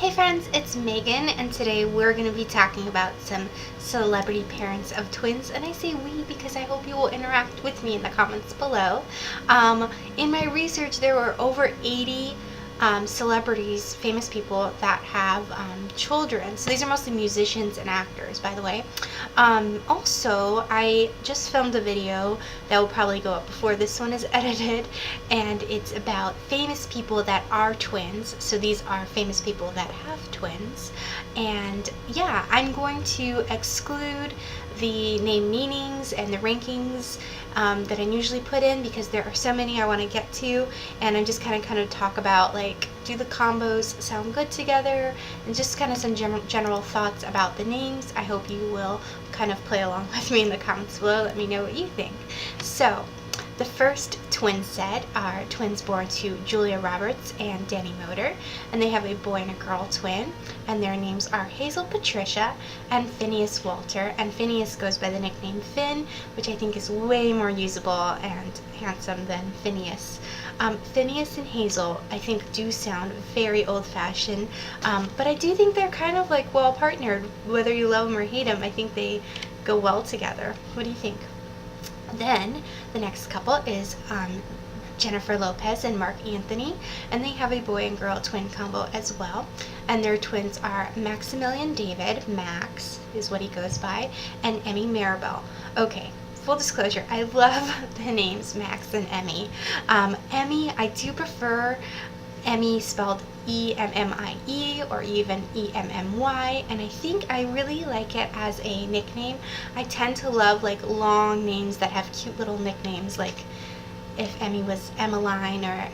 Hey friends, it's Megan, and today we're going to be talking about some celebrity parents of twins, and I say we because I hope you will interact with me in the comments below. In my research, there were over 80 celebrities, famous people that have children. So these are mostly musicians and actors, by the way. Also, I just filmed a video that will probably go up before this one is edited, and it's about famous people that are twins. So these are famous people that have twins. And yeah, I'm going to exclude the name meanings and the rankings that I usually put in because there are so many I want to get to, and I'm just kind of talk about, like, do the combos sound good together, and just kind of some general thoughts about the names. I hope you will kind of play along with me in the comments below. Let me know what you think. So the first twin set are twins born to Julia Roberts and Danny Moder, and they have a boy and a girl twin, and their names are Hazel Patricia and Phinnaeus Walter, and Phinnaeus goes by the nickname Finn, which I think is way more usable and handsome than Phineas. Phinnaeus and Hazel, I think, do sound very old-fashioned, but I do think they're kind of like well partnered. Whether you love them or hate them, I think they go well together. What do you think? Then the next couple is Jennifer Lopez and Marc Anthony, and they have a boy and girl twin combo as well, and their twins are Maximilian David, Max is what he goes by, and Emme Maribel. Okay, full disclosure, I love the names Max and Emme. Emme, I do prefer Emme spelled E-M-M-I-E or even E-M-M-Y, and I think I really like it as a nickname. I tend to love like long names that have cute little nicknames, like if Emme was Emmeline or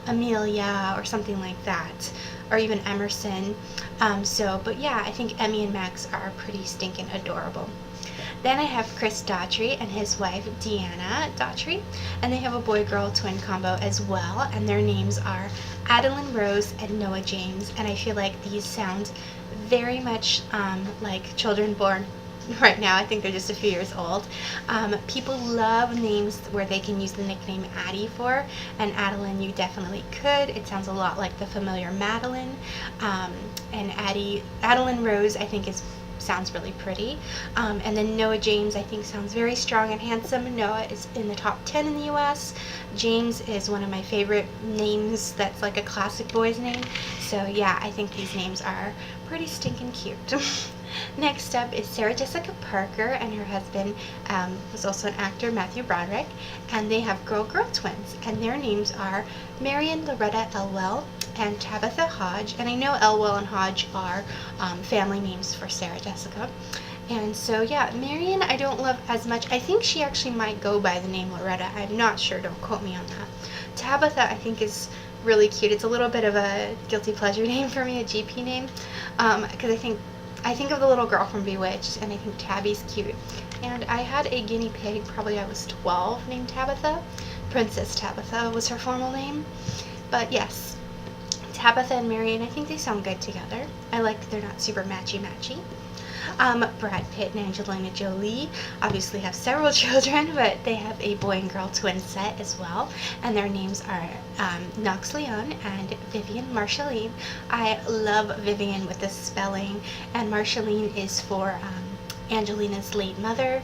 Amelia or something like that, or even Emerson. But yeah, I think Emme and Max are pretty stinking adorable. Then I have Chris Daughtry and his wife Deanna Daughtry, and they have a boy-girl twin combo as well, and their names are Adalynn Rose and Noah James, and I feel like these sound very much like children born right now. I think they're just a few years old. People love names where they can use the nickname Addie for, and Adalynn, you definitely could. It sounds a lot like the familiar Madeline, and Adalynn Rose I think sounds really pretty. And then Noah James I think sounds very strong and handsome. Noah is in the top 10 in the US. James is one of my favorite names that's like a classic boy's name. So yeah, I think these names are pretty stinking cute. Next up is Sarah Jessica Parker, and her husband was also an actor, Matthew Broderick, and they have girl-girl twins, and their names are Marion Loretta Elwell and Tabitha Hodge, and I know Elwell and Hodge are family names for Sarah Jessica. And so yeah, Marion I don't love as much. I think she actually might go by the name Loretta. I'm not sure, don't quote me on that. Tabitha I think is really cute. It's a little bit of a guilty pleasure name for me, a GP name, because I think of the little girl from Bewitched, and I think Tabby's cute. And I had a guinea pig, probably I was 12, named Tabitha. Princess Tabitha was her formal name. But yes, Tabitha and Marion, I think they sound good together. I like that they're not super matchy-matchy. Brad Pitt and Angelina Jolie obviously have several children, but they have a boy and girl twin set as well, and their names are Knox, Léon, and Vivienne Marcheline. I love Vivienne with the spelling, and Marcheline is for Angelina's late mother.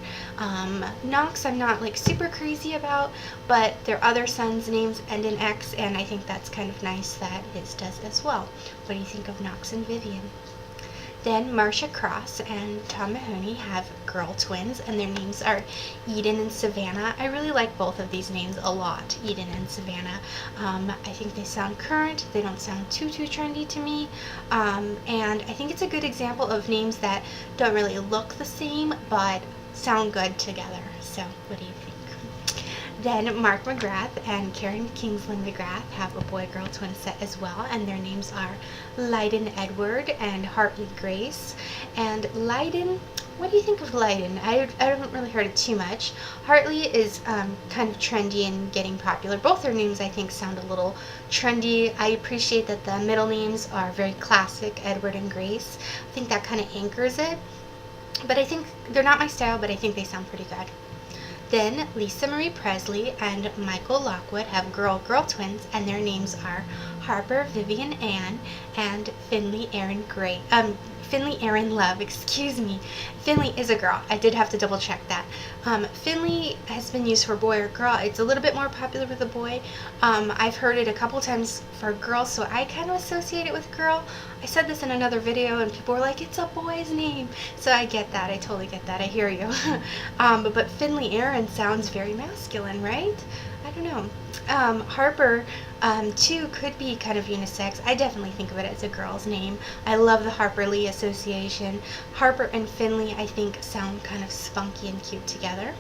Knox I'm not like super crazy about, but their other son's names end in X, and I think that's kind of nice that his does as well. What do you think of Knox and Vivienne? Then Marcia Cross and Tom Mahoney have girl twins, and their names are Eden and Savannah. I really like both of these names a lot, Eden and Savannah. I think they sound current. They don't sound too trendy to me, and I think it's a good example of names that don't really look the same but sound good together. So what do you think? Then Marc McGrath and Carin McGrath have a boy-girl twin set as well, and their names are Lydon Edward and Hartley Grace. And Lydon, what do you think of Lydon? I haven't really heard it too much. Hartley is kind of trendy and getting popular. Both their names I think sound a little trendy. I appreciate that the middle names are very classic, Edward and Grace. I think that kind of anchors it. But I think they're not my style, but I think they sound pretty good. Then Lisa Marie Presley and Michael Lockwood have girl-girl twins, and their names are Harper Vivienne Ann and Finley Aaron Love, excuse me. Finley is a girl. I did have to double check that. Finley has been used for boy or girl. It's a little bit more popular with a boy. I've heard it a couple times for girls, so I kind of associate it with girl. I said this in another video and people were like, it's a boy's name. So I get that. I totally get that. I hear you. But Finley Aaron sounds very masculine, right? I don't know. Harper, too, could be kind of unisex. I definitely think of it as a girl's name. I love the Harper Lee association. Harper and Finley, I think, sound kind of spunky and cute together.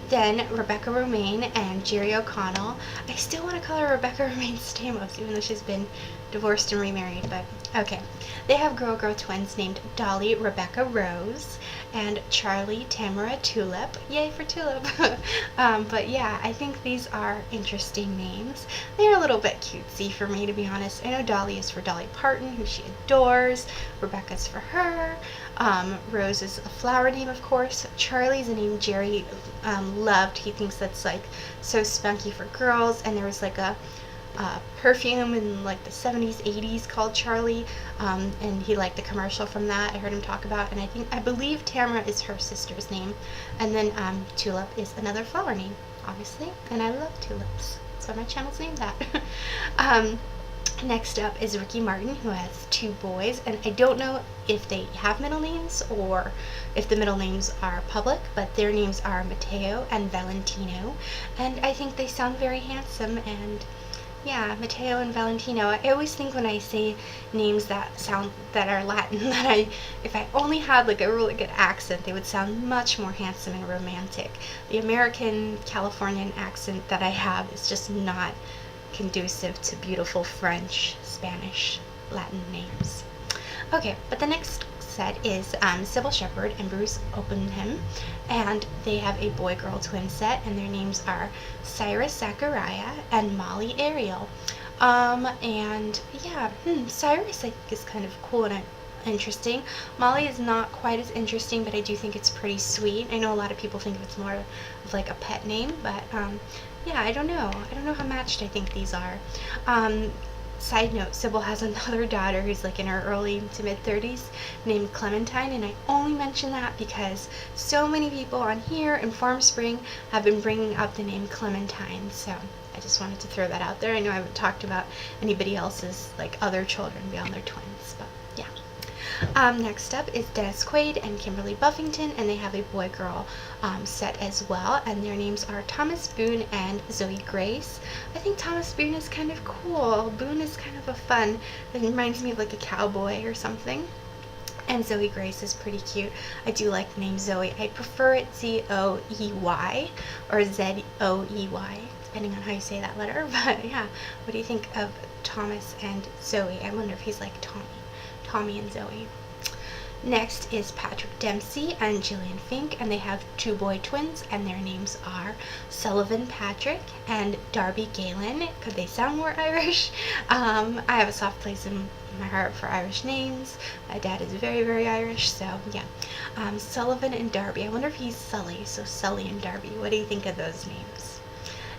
Then Rebecca Romijn and Jerry O'Connell. I still want to call her Rebecca Romijn Stamos, even though she's been divorced and remarried, but okay. They have girl-girl twins named Dolly Rebecca Rose and Charlie Tamara Tulip. Yay for Tulip. But yeah, I think these are interesting names. They're a little bit cutesy for me, to be honest. I know Dolly is for Dolly Parton, who she adores. Rebecca's for her. Rose is a flower name, of course. Charlie's a name Jerry loved. He thinks that's like so spunky for girls, and there was like a perfume in like the 70s, 80s called Charlie, and he liked the commercial from that. I heard him talk about, and I believe Tamara is her sister's name, and then Tulip is another flower name, obviously, and I love tulips. That's why my channel's named that. Next up is Ricky Martin, who has 2 boys, and I don't know if they have middle names or if the middle names are public, but their names are Matteo and Valentino, and I think they sound very handsome. And yeah, Matteo and Valentino. I always think when I say names that are Latin that if I only had like a really good accent, they would sound much more handsome and romantic. The American Californian accent that I have is just not conducive to beautiful French, Spanish, Latin names. Okay, but the next set is Cybill Shepherd and Bruce Oppenheim, and they have a boy-girl twin set, and their names are Cyrus Zachariah and Molly Ariel. And yeah, Cyrus I think is kind of cool and interesting. Molly is not quite as interesting, but I do think it's pretty sweet. I know a lot of people think of it's more of like a pet name, but yeah, I don't know how matched I think these are. Side note, Cybill has another daughter who's like in her early to mid-30s named Clementine, and I only mention that because so many people on here in Farm Spring have been bringing up the name Clementine, so I just wanted to throw that out there. I know I haven't talked about anybody else's like other children beyond their twins, but yeah. Next up is Dennis Quaid and Kimberly Buffington, and they have a boy-girl set as well, and their names are Thomas Boone and Zoe Grace. I think Thomas Boone is kind of cool. Boone is kind of a fun, it reminds me of like a cowboy or something. And Zoe Grace is pretty cute. I do like the name Zoe. I prefer it Z-O-E-Y or Z-O-E-Y, depending on how you say that letter. But yeah, what do you think of Thomas and Zoe? I wonder if he's like Tommy and Zoe. Next is Patrick Dempsey and Gillian Fink, and they have 2 boy twins, and their names are Sullivan Patrick and Darby Galen. Could they sound more Irish? I have a soft place in my heart for Irish names. My dad is very, very Irish, so yeah. Sullivan and Darby. I wonder if he's Sully, so Sully and Darby. What do you think of those names?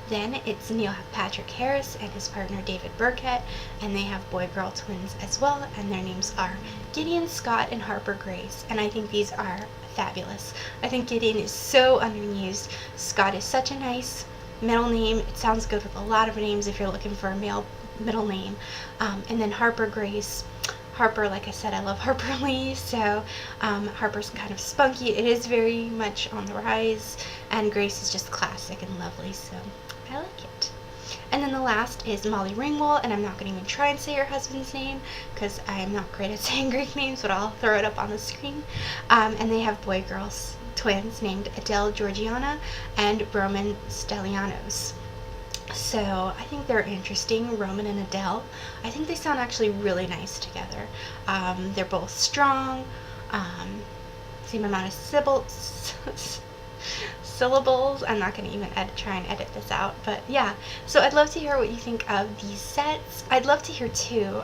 Then it's Neil Patrick Harris and his partner David Burkett, and they have boy-girl twins as well, and their names are Gideon Scott and Harper Grace, and I think these are fabulous. I think Gideon is so underused. Scott is such a nice middle name. It sounds good with a lot of names if you're looking for a male middle name. And then Harper Grace. Harper, like I said, I love Harper Lee, so Harper's kind of spunky. It is very much on the rise, and Grace is just classic and lovely, so I like it. And then the last is Molly Ringwald, and I'm not going to even try and say her husband's name because I'm not great at saying Greek names, but I'll throw it up on the screen. And they have boy-girls twins named Adele Georgiana and Roman Stellianos. So I think they're interesting, Roman and Adele. I think they sound actually really nice together. They're both strong, same amount of syllables. I'm not going to even try and edit this out, but yeah. So I'd love to hear what you think of these sets. I'd love to hear too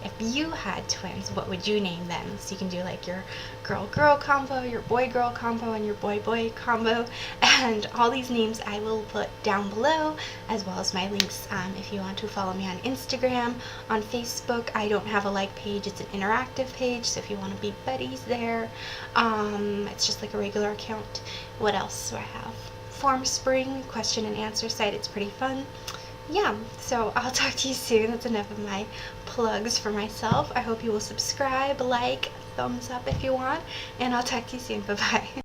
if you had twins, what would you name them? So you can do like your girl-girl combo, your boy-girl combo, and your boy-boy combo. And all these names I will put down below, as well as my links if you want to follow me on Instagram. On Facebook, I don't have a like page, it's an interactive page, so if you want to be buddies there, it's just like a regular account. What else do I have? Form Spring, question and answer site, it's pretty fun. Yeah, so I'll talk to you soon. That's enough of my plugs for myself. I hope you will subscribe, like, thumbs up if you want, and I'll talk to you soon. Bye-bye.